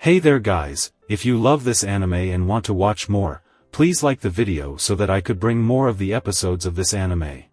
Hey there guys, if you love this anime and want to watch more, please like the video so that I could bring more of the episodes of this anime.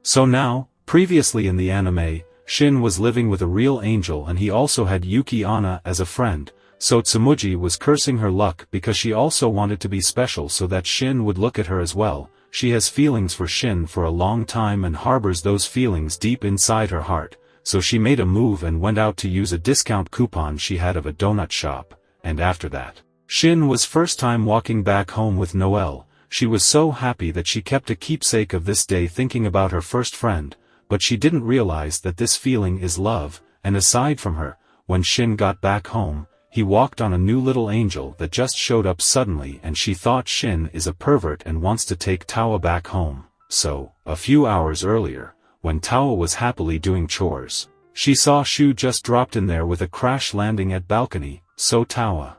So now, previously in the anime, Shin was living with a real angel and he also had Yuki Anna as a friend, so Tsumugi was cursing her luck because she also wanted to be special so that Shin would look at her as well. She has feelings for Shin for a long time and harbors those feelings deep inside her heart, so she made a move and went out to use a discount coupon she had of a donut shop, and after that, Shin was first time walking back home with Noelle. She was so happy that she kept a keepsake of this day thinking about her first friend, but she didn't realize that this feeling is love, and aside from her, when Shin got back home, he walked on a new little angel that just showed up suddenly and she thought Shin is a pervert and wants to take Towa back home. So, a few hours earlier, when Towa was happily doing chores, she saw Shu just dropped in there with a crash landing at balcony, so Towa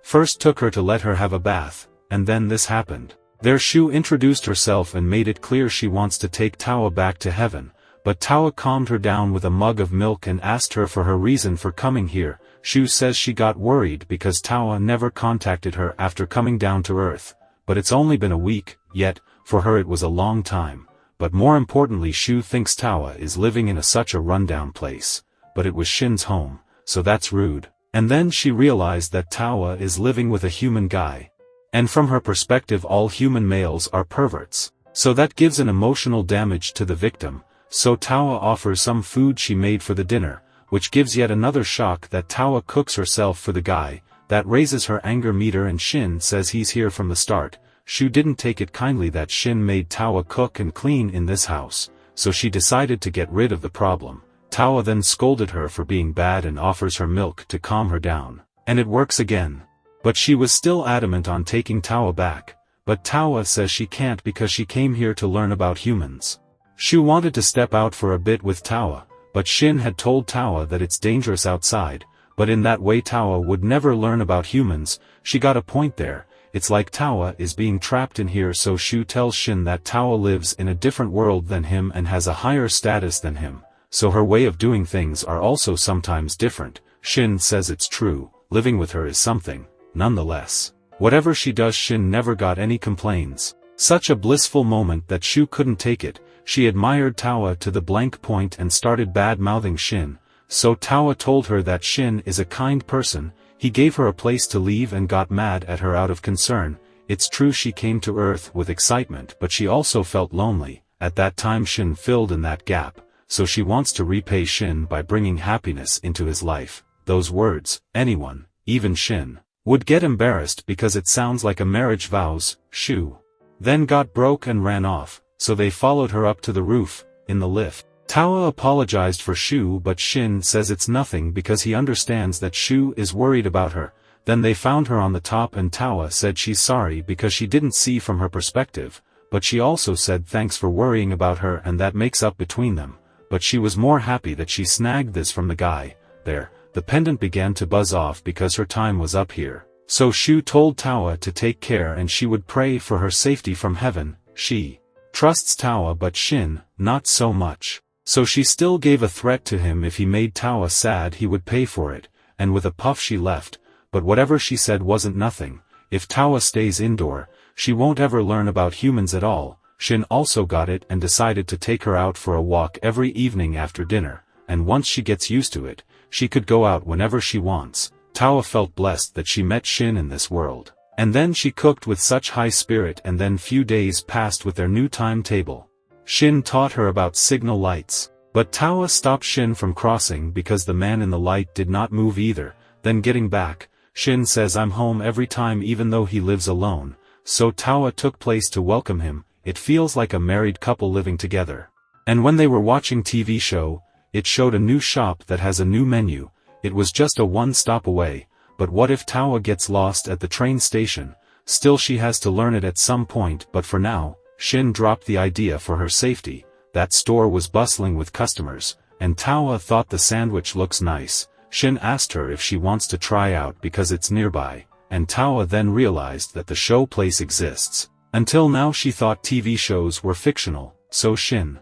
first took her to let her have a bath, and then this happened. There Shu introduced herself and made it clear she wants to take Towa back to heaven, but Towa calmed her down with a mug of milk and asked her for her reason for coming here. Shu says she got worried because Towa never contacted her after coming down to Earth, but it's only been a week, yet, for her it was a long time. But more importantly Shu thinks Towa is living in such a rundown place, but it was Shin's home, so that's rude. And then she realized that Towa is living with a human guy. And from her perspective all human males are perverts, so that gives an emotional damage to the victim, so Towa offers some food she made for the dinner, which gives yet another shock that Towa cooks herself for the guy. That raises her anger meter and Shin says he's here from the start. Shu didn't take it kindly that Shin made Towa cook and clean in this house, so she decided to get rid of the problem. Towa then scolded her for being bad and offers her milk to calm her down, and it works again. But she was still adamant on taking Towa back, but Towa says she can't because she came here to learn about humans. Shu wanted to step out for a bit with Towa, but Shin had told Towa that it's dangerous outside, but in that way Towa would never learn about humans. She got a point there. It's like Towa is being trapped in here, so Shu tells Shin that Towa lives in a different world than him and has a higher status than him, so her way of doing things are also sometimes different. Shin says it's true, living with her is something. Nonetheless, whatever she does Shin never got any complaints. Such a blissful moment that Shu couldn't take it. She admired Towa to the blank point and started bad-mouthing Shin, so Towa told her that Shin is a kind person. He gave her a place to leave and got mad at her out of concern. It's true she came to Earth with excitement but she also felt lonely. At that time Shin filled in that gap, so she wants to repay Shin by bringing happiness into his life. Those words, anyone, even Shin, would get embarrassed because it sounds like a marriage vows. Shu then got broke and ran off, so they followed her up to the roof. In the lift, Towa apologized for Shu but Shin says it's nothing because he understands that Shu is worried about her. Then they found her on the top and Towa said she's sorry because she didn't see from her perspective, but she also said thanks for worrying about her and that makes up between them. But she was more happy that she snagged this from the guy. There, the pendant began to buzz off because her time was up here. So Shu told Towa to take care and she would pray for her safety from heaven. She trusts Towa but Shin, not so much. So she still gave a threat to him if he made Towa sad he would pay for it, and with a puff she left, but whatever she said wasn't nothing. If Towa stays indoor, she won't ever learn about humans at all. Shin also got it and decided to take her out for a walk every evening after dinner, and once she gets used to it, she could go out whenever she wants. Towa felt blessed that she met Shin in this world. And then she cooked with such high spirit and then few days passed with their new timetable. Shin taught her about signal lights, but Towa stopped Shin from crossing because the man in the light did not move either. Then getting back, Shin says I'm home every time even though he lives alone, so Towa took place to welcome him. It feels like a married couple living together. And when they were watching TV show, it showed a new shop that has a new menu. It was just a one stop away, but what if Towa gets lost at the train station? Still she has to learn it at some point, but for now, Shin dropped the idea for her safety. That store was bustling with customers, and Towa thought the sandwich looks nice. Shin asked her if she wants to try out because it's nearby, and Towa then realized that the show place exists. Until now she thought TV shows were fictional, so Shin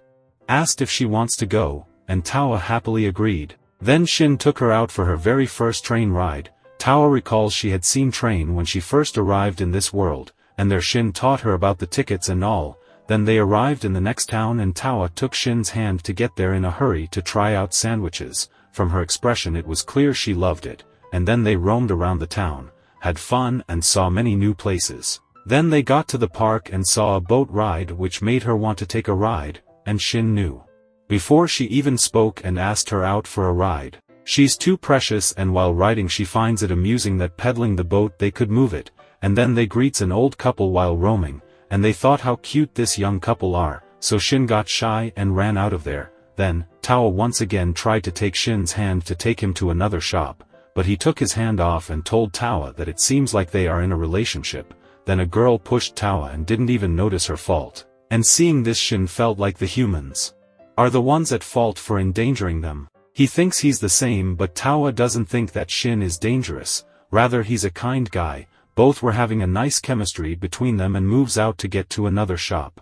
asked if she wants to go, and Towa happily agreed. Then Shin took her out for her very first train ride. Towa recalls she had seen Train when she first arrived in this world, and their Shin taught her about the tickets and all. Then they arrived in the next town and Towa took Shin's hand to get there in a hurry to try out sandwiches. From her expression it was clear she loved it, and then they roamed around the town, had fun and saw many new places. Then they got to the park and saw a boat ride which made her want to take a ride, and Shin knew. Before she even spoke and asked her out for a ride. She's too precious, and while riding she finds it amusing that pedaling the boat they could move it, and then they greets an old couple while roaming, and they thought how cute this young couple are, so Shin got shy and ran out of there. Then, Towa once again tried to take Shin's hand to take him to another shop, but he took his hand off and told Towa that it seems like they are in a relationship. Then a girl pushed Towa and didn't even notice her fault, and seeing this Shin felt like the humans are the ones at fault for endangering them. He thinks he's the same, but Towa doesn't think that Shin is dangerous, rather he's a kind guy. Both were having a nice chemistry between them and moves out to get to another shop.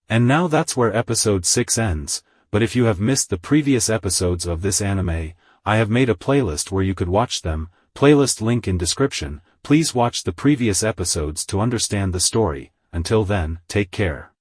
And now that's where episode 6 ends, but if you have missed the previous episodes of this anime, I have made a playlist where you could watch them, playlist link in description. Please watch the previous episodes to understand the story. Until then, take care.